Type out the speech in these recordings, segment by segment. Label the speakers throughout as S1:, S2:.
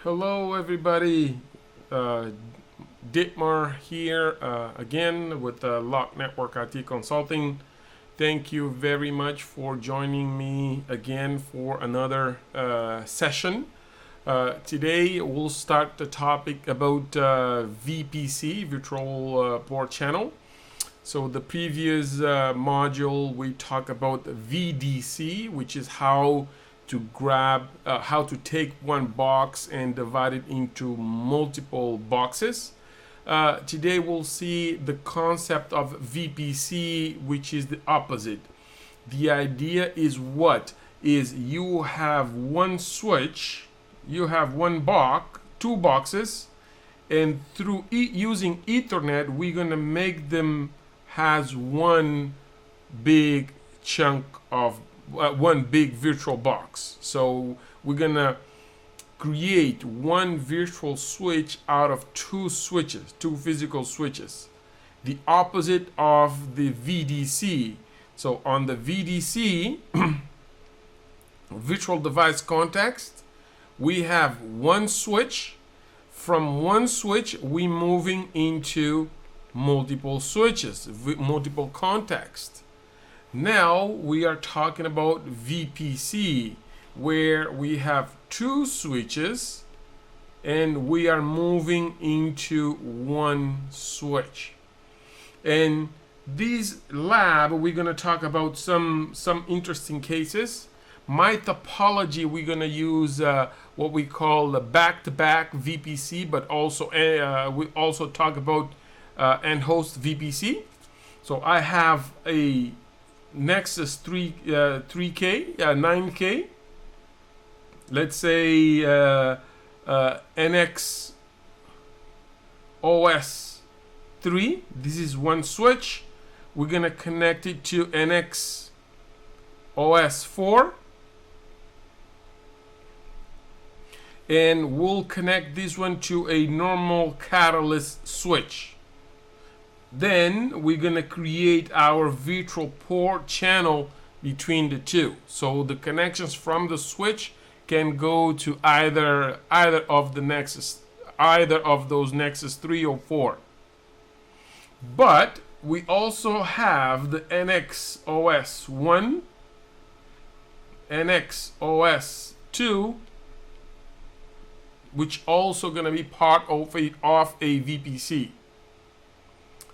S1: Hello, everybody. Ditmar here again with Lock Network IT Consulting. Thank you very much for joining me again for another session. Today we'll start the topic about VPC, Virtual Port Channel. So the previous module we talked about VDC, which is how to take one box and divide it into multiple boxes. Today we'll see the concept of VPC, which is the opposite. The idea is you have one switch, you have one box, two boxes, and through using Ethernet, we're gonna make them has one big chunk of one big virtual box. So we're gonna create one virtual switch out of two switches, two physical switches. The opposite of the VDC. So on the VDC, virtual device context, we have one switch. From one switch, we're moving into multiple switches, multiple contexts. Now we are talking about VPC, where we have two switches and we are moving into one switch. And this lab, we're going to talk about some interesting cases. My topology, we're going to use what we call the back-to-back VPC, but also we also talk about end-host VPC. So I have a Nexus 3K, 9K. Let's say NX OS 3. This is one switch. We're gonna connect it to NX OS 4, and we'll connect this one to a normal catalyst switch. Then we're gonna create our virtual port channel between the two. So the connections from the switch can go to either of those Nexus 3 or 4. But we also have the NX OS 1, NX OS 2, which also gonna be part of a VPC.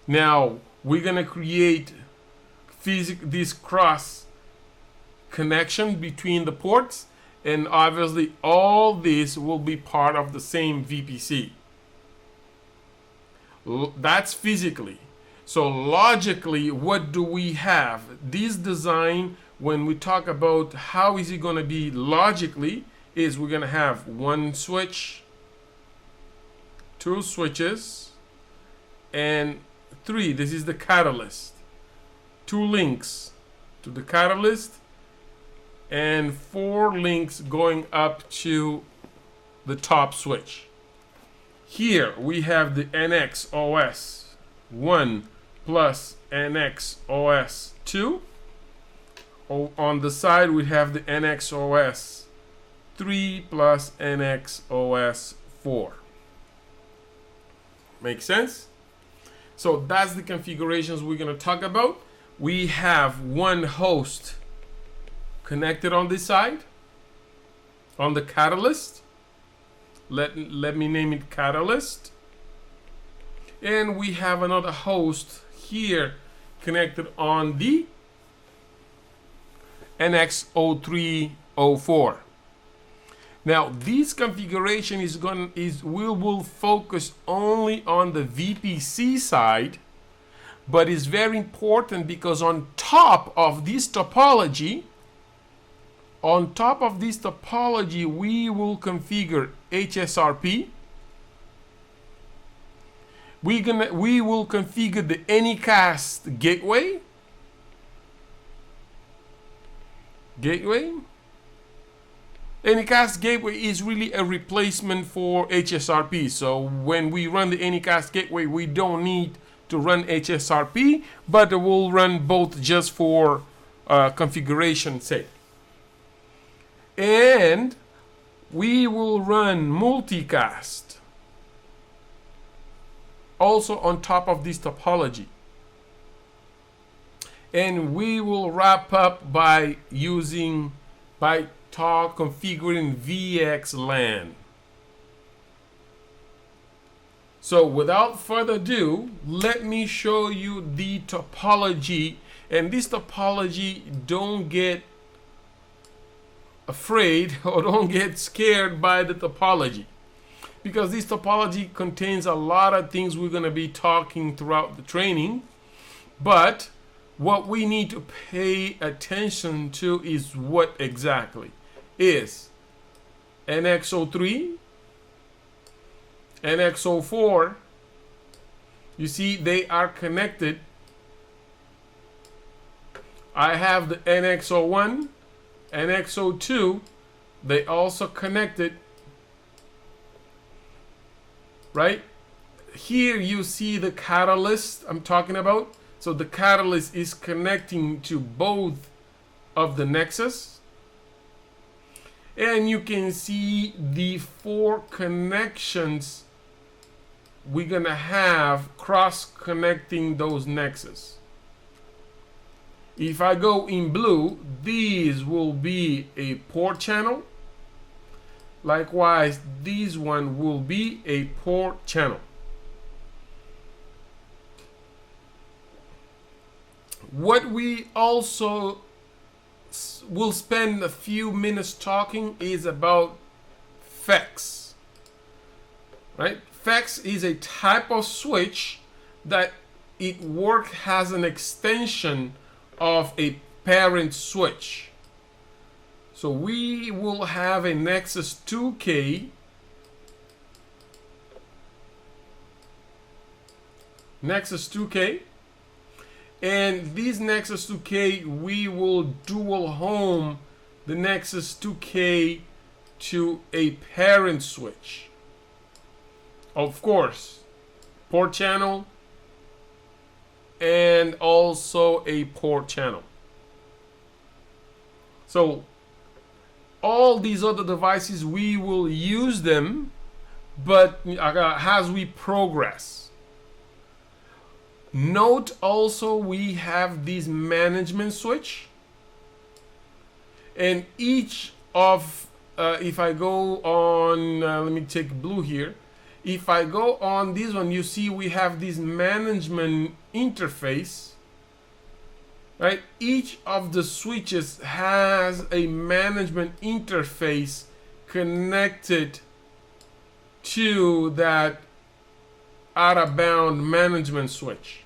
S1: Now we're gonna create this cross connection between the ports, and obviously all this will be part of the same VPC. That's physically. So logically, what do we have? This design, when we talk about how is it gonna be logically, is we're gonna have one switch, two switches, and three. This is the catalyst. Two links to the catalyst and four links going up to the top switch. Here we have the NX OS 1 plus NX OS 2. On the side we have the NX OS 3 plus NX OS 4. Make sense? So that's the configurations we're going to talk about. We have one host connected on this side, on the catalyst. Let me name it catalyst. And we have another host here connected on the NX0304. Now this configuration we will focus only on the VPC side, but it's very important because on top of this topology, we will configure HSRP. We will configure the Anycast gateway. Anycast gateway is really a replacement for HSRP. So when we run the Anycast gateway, we don't need to run HSRP, but we'll run both just for configuration sake. And we will run multicast also on top of this topology. And we will wrap up by configuring VXLAN. So without further ado, let me show you the topology. And this topology, don't get afraid or don't get scared by the topology, because this topology contains a lot of things we're going to be talking throughout the training. But what we need to pay attention to is what exactly is NX03, NX04. You see, they are connected. I have the NX01, NX02, they also connected, right? Here you see the catalyst I'm talking about. So the catalyst is connecting to both of the nexus. And you can see the 4 connections we're gonna have cross-connecting those nexus. If I go in blue, these will be a port channel. Likewise, this one will be a port channel. What we also will spend a few minutes talking is about FEX. Right? FEX is a type of switch that it works as an extension of a parent switch. So we will have a Nexus 2K, and this Nexus 2K, we will dual home the Nexus 2K to a parent switch. Of course, port channel and also a port channel. So all these other devices, we will use them, but as we progress. Note also we have this management switch, and each of if I go on let me take blue here. If I go on this one, you see we have this management interface, right? Each of the switches has a management interface connected to that out-of-bound management switch.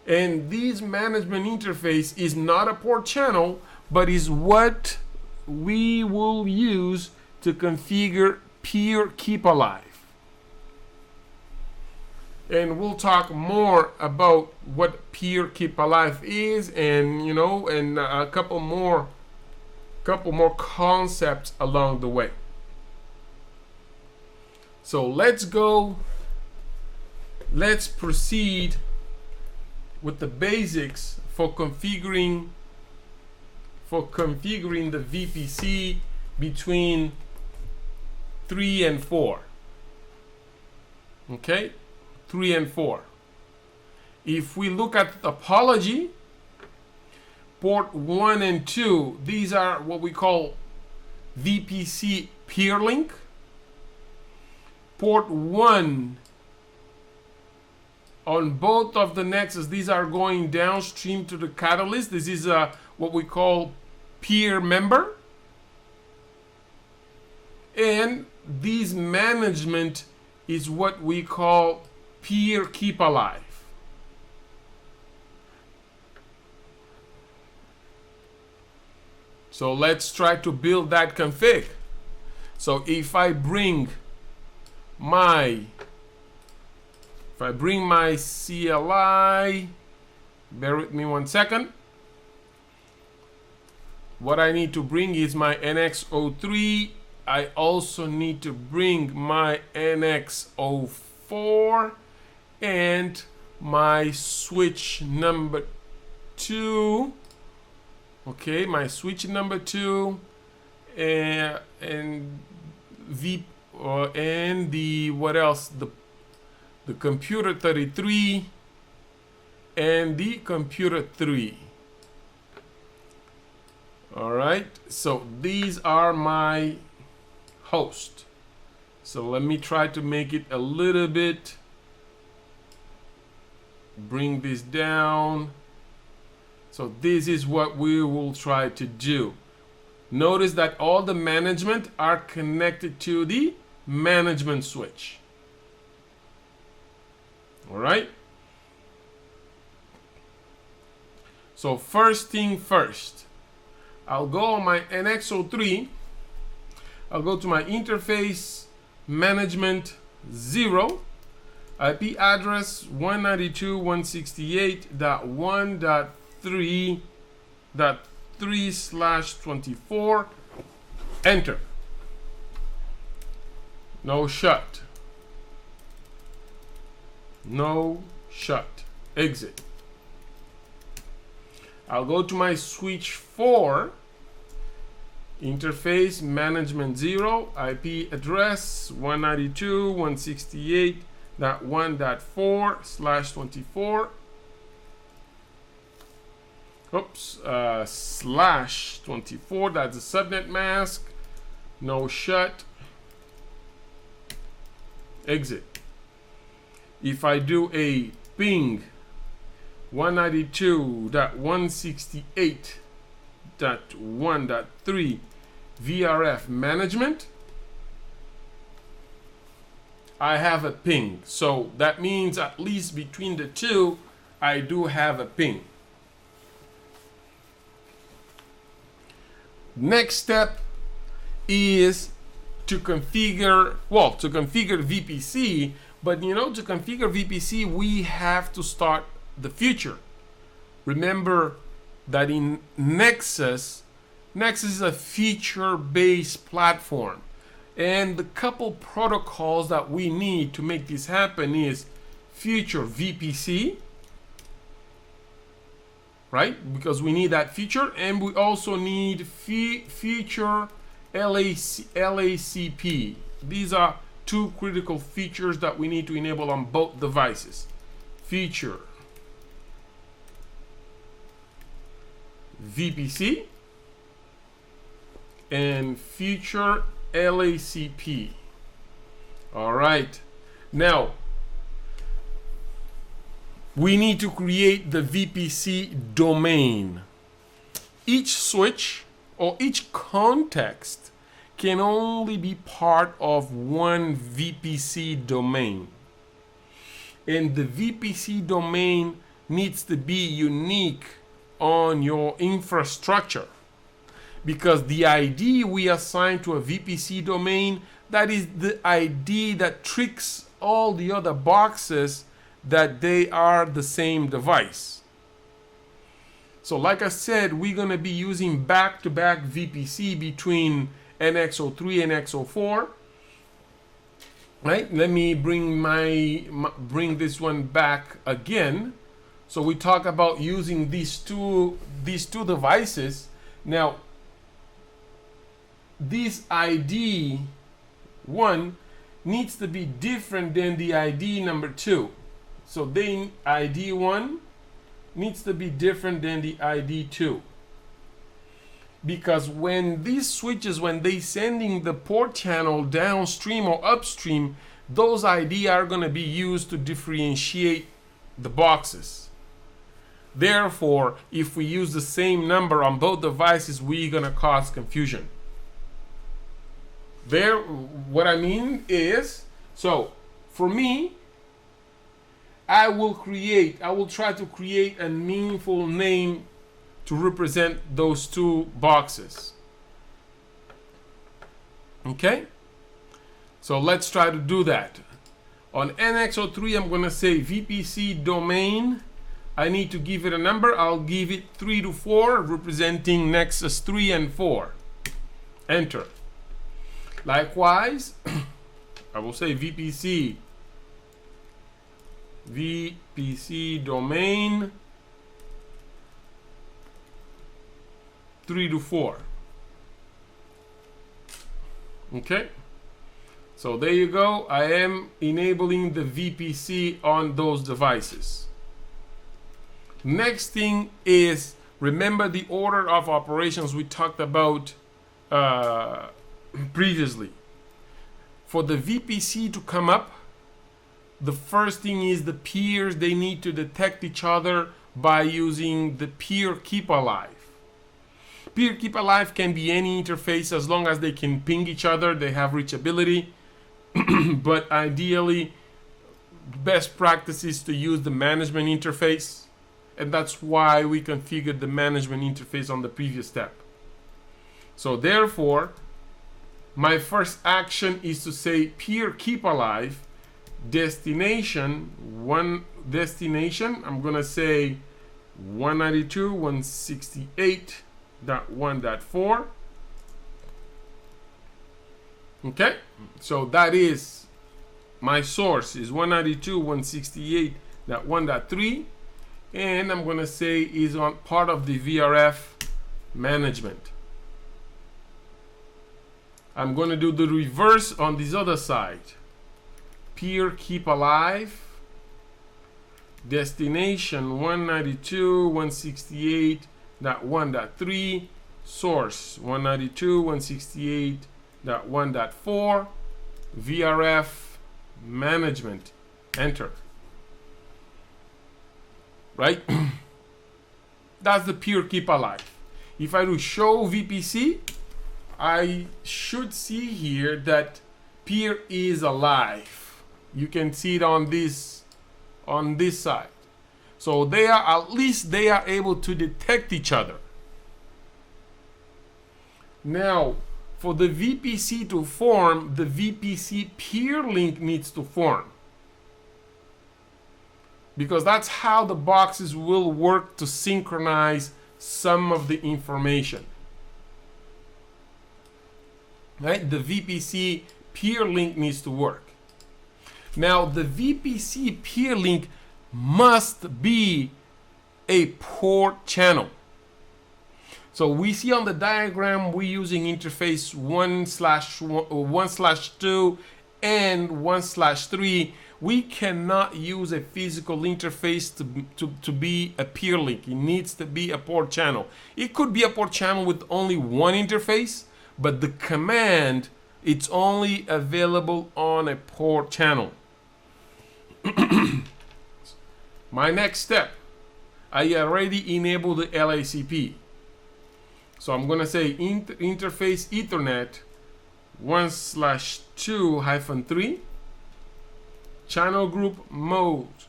S1: And this management interface is not a port channel, but is what we will use to configure peer keep alive. And we'll talk more about what peer keep alive is, and and a couple more concepts along the way. So let's proceed with the basics for configuring the VPC between 3 and 4. Okay, 3 and 4. If we look at the topology, port 1 and 2, these are what we call VPC peer link. Port 1 on both of the nexus, these are going downstream to the catalyst. This is what we call peer member. And this management is what we call peer keep alive. So let's try to build that config. So if I bring my CLI, bear with me 1 second. What I need to bring is my NX03. I also need to bring my NX04 and my switch number 2. Okay, my switch number 2, and and the what else, the computer 33 and the computer 3. All right, so these are my host. So let me try to make it a little bit, bring this down. So this is what we will try to do. Notice that all the management are connected to the management switch. All right. So first thing first, I'll go on my NX03. I'll go to my interface management 0, IP address 192.168.1.3.3/24. Enter. No shut. No shut. Exit. I'll go to my switch 4, interface management 0, IP address 192.168.1.4/24. Oops, /24. That's a subnet mask. No shut. Exit. If I do a ping 192.168.1.3 VRF management, I have a ping. So that means at least between the two, I do have a ping. Next step is to configure, to configure VPC. But to configure VPC, we have to start the future. Remember that in Nexus is a feature-based platform, and the couple protocols that we need to make this happen is future VPC, right? Because we need that feature, and we also need feature LACP. These are two critical features that we need to enable on both devices. Feature VPC and feature LACP. All right. Now, we need to create the VPC domain. Each switch or each context can only be part of one VPC domain. And the VPC domain needs to be unique on your infrastructure, because the ID we assign to a VPC domain, that is the ID that tricks all the other boxes that they are the same device. So like I said, we're going to be using back-to-back VPC between NX03 and NX04. Right? Let me bring this one back again. So we talk about using these two devices. Now, this ID 1 needs to be different than the ID number 2. So the ID 1 needs to be different than the ID 2. Because when these switches, when they sending the port channel downstream or upstream, those ID are going to be used to differentiate the boxes. Therefore, if we use the same number on both devices, we're going to cause confusion. What I mean is, so for me, I will try to create a meaningful name to represent those two boxes. Okay? So let's try to do that. On NX03, I'm going to say VPC domain. I need to give it a number. I'll give it 3 to 4, representing Nexus 3 and 4. Enter. Likewise, I will say VPC domain 3 to 4. Okay, so there you go. I am enabling the VPC on those devices. Next thing is, remember the order of operations we talked about previously. For the VPC to come up, the first thing is the peers, they need to detect each other by using the peer keep alive. Peer keep alive can be any interface as long as they can ping each other, they have reachability. But ideally, best practice is to use the management interface. And that's why we configured the management interface on the previous step. So therefore, my first action is to say peer keep alive destination, I'm gonna say 192.168.1.4. Okay, so that is my source is 192.168.1.3, and I'm gonna say is on part of the VRF management. I'm gonna do the reverse on this other side. Peer keep alive destination 192.168.1.3, source 192.168.1.4, VRF management, enter. Right? That's the peer keep alive. If I do show VPC, I should see here that peer is alive. You can see it on this side. So they are, at least they are able to detect each other. Now, for the VPC to form, the VPC peer link needs to form. Because that's how the boxes will work to synchronize some of the information. Right? The VPC peer link needs to work. Now, the VPC peer link must be a port channel. So we see on the diagram we're using interface 1/2 and 1/3. We cannot use a physical interface to be a peer link. It needs to be a port channel. It could be a port channel with only one interface, but the command, it's only available on a port channel. My next step, I already enabled the LACP. So I'm going to say interface Ethernet 1/2-3, channel group mode,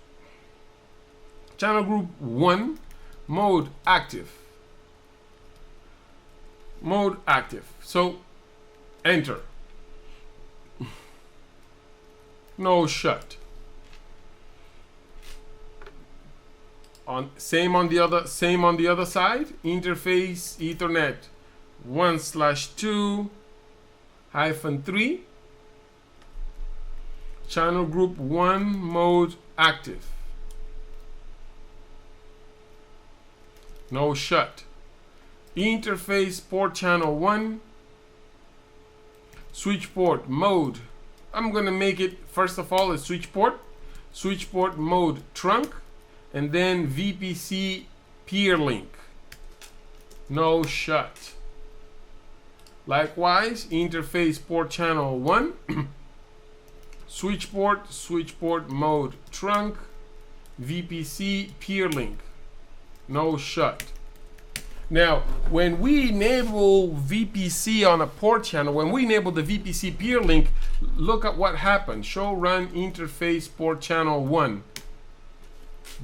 S1: channel group 1, mode active. Mode active. So enter. No shut. Same on the other side. Interface Ethernet 1/2-3, channel group 1, mode active. No shut. Interface port channel 1, switch port mode. I'm gonna make it first of all a switch port mode trunk, and then VPC peer link. No shut. Likewise, interface port channel 1, switch port mode trunk, VPC peer link. No shut. Now, when we enable VPC on a port channel, when we enable the VPC peer link, look at what happens. Show run interface port channel 1.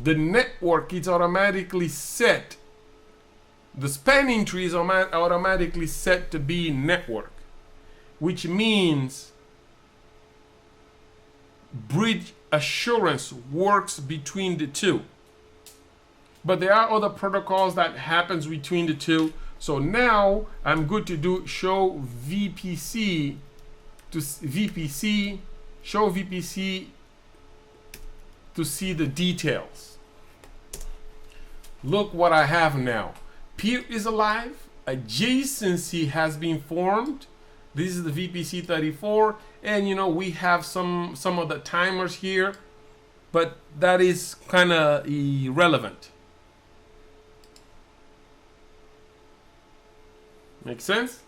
S1: The network is automatically set. The spanning tree is automatically set to be network, which means bridge assurance works between the two. But there are other protocols that happens between the two. So now I'm good to do show VPC to VPC, show VPC to see the details. Look what I have now. Peer is alive, adjacency has been formed, This is the VPC34, and you know, we have some of the timers here, but that is kind of irrelevant. Make sense?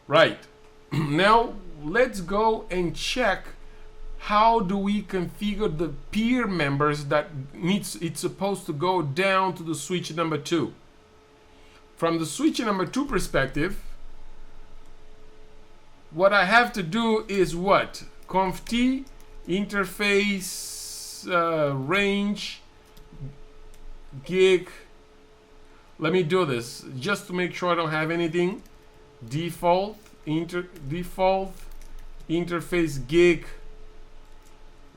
S1: Right. Now let's go and check how do we configure the peer members that it's supposed to go down to the switch number 2. From the switch number 2 perspective, what I have to do is what? Conft interface range gig. Let me do this just to make sure I don't have anything. Default interface gig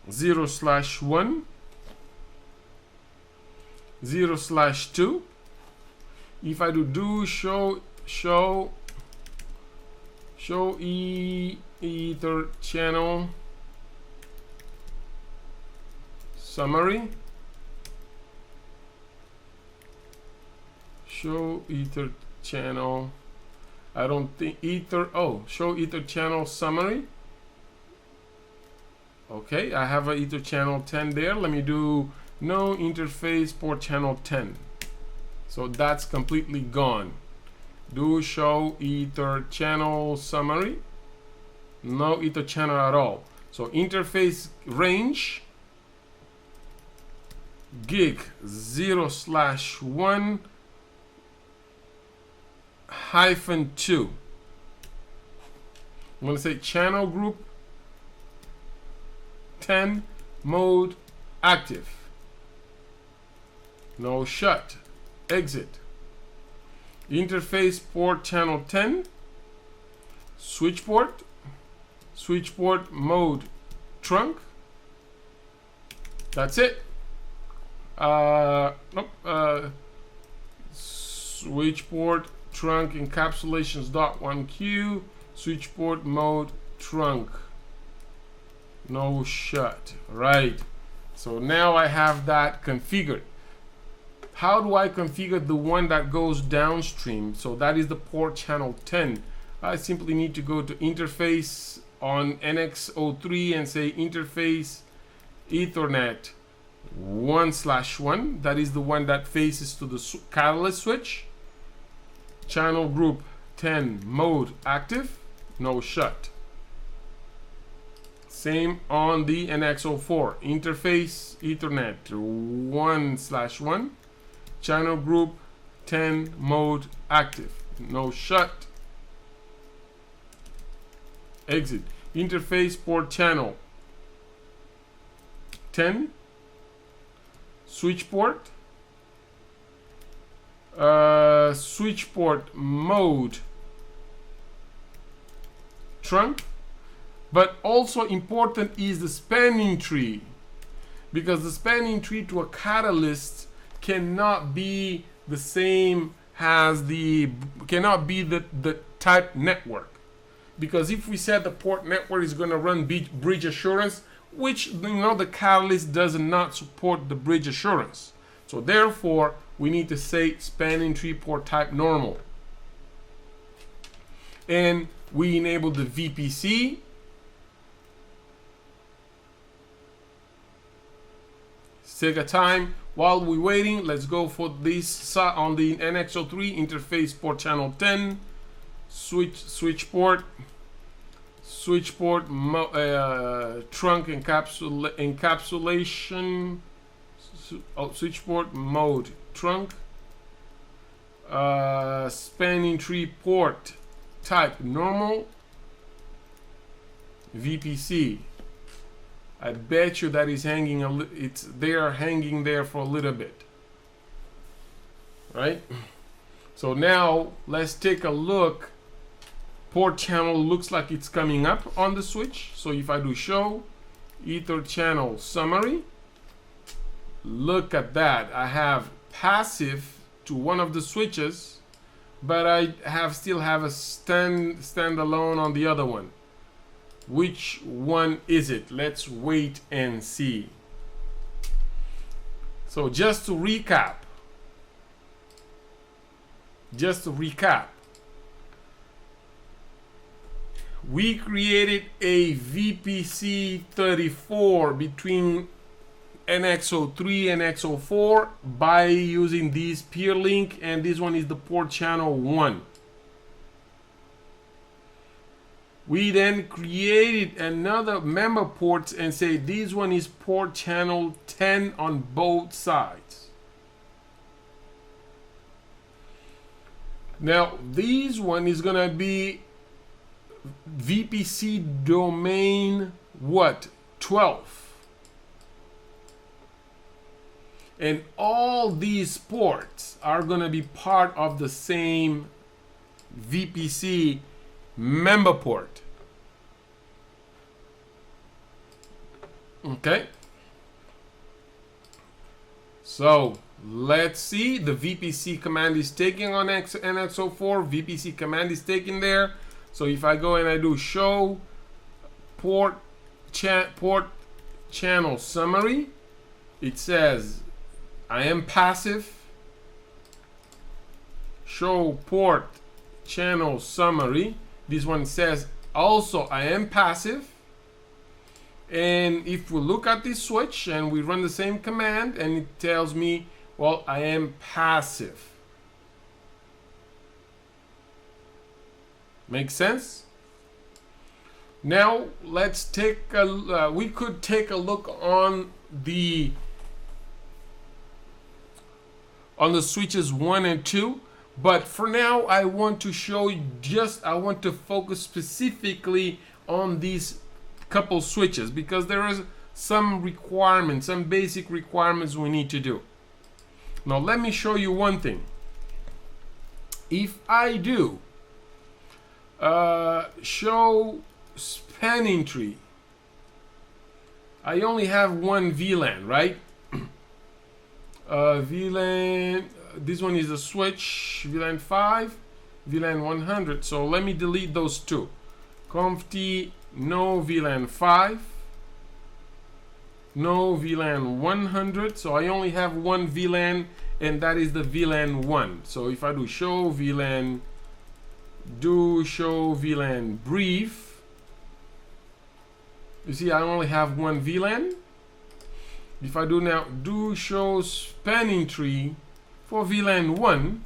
S1: 0/1 0/2. If I do show ether channel summary, show ether channel, I don't think ether, oh, show ether channel summary. Okay, I have a ether channel 10 there. Let me do no interface port channel 10. So that's completely gone. Do show ether channel summary. No ether channel at all. So interface range gig 0/1 -2. I'm going to say channel group 10 mode active. No shut. Exit. Interface port channel 10. Switch port mode trunk. That's it. Switch port trunk encapsulations.1q. Switch port mode trunk. No shut. Right. So now I have that configured. How do I configure the one that goes downstream? So that is the port channel 10. I simply need to go to interface on NX03 and say interface Ethernet 1/1. That is the one that faces to the catalyst switch. Channel group 10 mode active. No shut. Same on the NX04. Interface Ethernet 1/1. Channel group 10 mode active. No shut. Exit. Interface port channel 10. Switch port. Switch port mode trunk. But also important is the spanning tree, because the spanning tree to a catalyst cannot be the same as the type network, because if we said the port network is going to run bridge assurance, which the catalyst does not support the bridge assurance, so therefore we need to say spanning tree port type normal, and we enable the VPC. Take a time while we're waiting. Let's go for this on the NX03 interface port channel 10. Switch port trunk encapsulation. Switch port mode trunk. Spanning tree port type normal. VPC. I bet you that is hanging hanging there for a little bit, right? So now let's take a look. Port channel looks like it's coming up on the switch. So if I do show ether channel summary, look at that. I have passive to one of the switches, but I still have a standalone on the other one. Which one is it? Let's wait and see. So just to recap, just to recap, we created a VPC34 between NX03 and NX04 by using this peer link, and this one is the port channel 1. We then created another member port and say this one is port channel 10 on both sides. Now this one is gonna be VPC domain what? 12. And all these ports are gonna be part of the same VPC member port. Okay. So let's see. The VPC command is taking on NX04. VPC command is taking there. So if I go and I do show port channel summary, it says I am passive. Show port channel summary. This one says also I am passive. And if we look at this switch and we run the same command and it tells me, well, I am passive. Make sense? Now let's take a we could take a look on the switches 1 and 2, but for now I want to show you I want to focus specifically on these couple switches because there is some requirements, some basic requirements we need to do. Now let me show you one thing. If I do show spanning tree, I only have one VLAN, right? VLAN, this one is a switch, VLAN 5, VLAN 100. So let me delete those two. Conft no VLAN 5, no VLAN 100. So I only have one VLAN, and that is the VLAN 1. So if I do show VLAN, show VLAN brief, you see I only have one VLAN. If I do now show spanning tree for VLAN 1,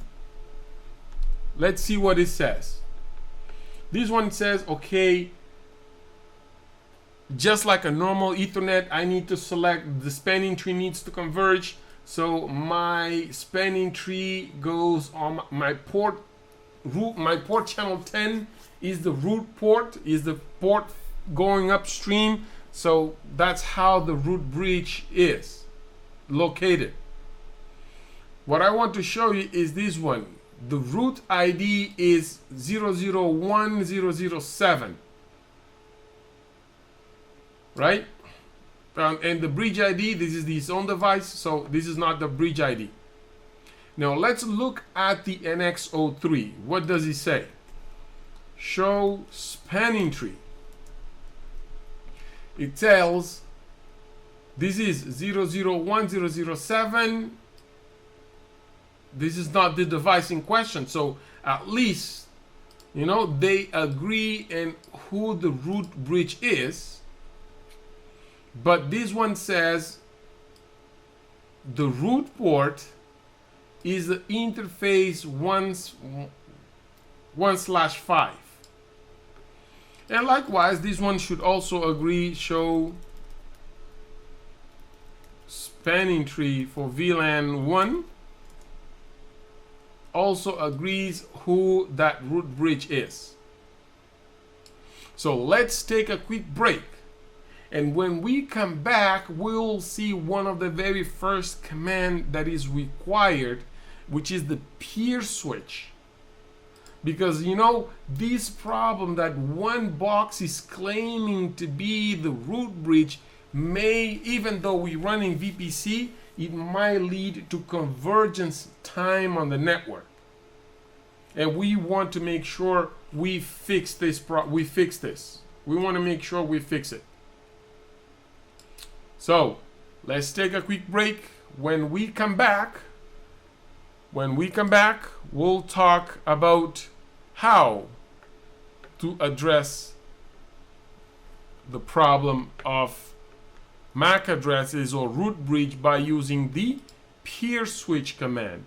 S1: let's see what it says. This one says, okay, just like a normal Ethernet, I need to select the spanning tree needs to converge. So my spanning tree goes on my port root. My port channel 10 is the root port, is the port going upstream. So that's how the root bridge is located. What I want to show you is this one. The root ID is 001007. Right? And the bridge ID, this is the own device, so this is not the bridge ID. Now let's look at the NX03. What does it say? Show spanning tree. It tells this is 001007. This is not the device in question, so at least, you know, they agree in who the root bridge is. But this one says the root port is the interface 1/5. And likewise, this one should also agree, show spanning tree for VLAN 1 also agrees who that root bridge is. So let's take a quick break. And when we come back, we'll see one of the very first command that is required, which is the peer switch. Because, you know, this problem that one box is claiming to be the root bridge may, even though we're running VPC, it might lead to convergence time on the network. And we want to make sure we fix this. We want to make sure we fix it. So let's take a quick break. When we come back, When we come back, we'll talk about how to address the problem of MAC addresses or root bridge by using the peer switch command.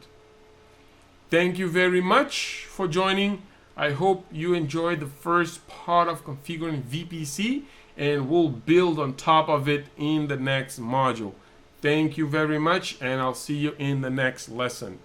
S1: Thank you very much for joining. I hope you enjoyed the first part of configuring VPC, and we'll build on top of it in the next module. Thank you very much, and I'll see you in the next lesson.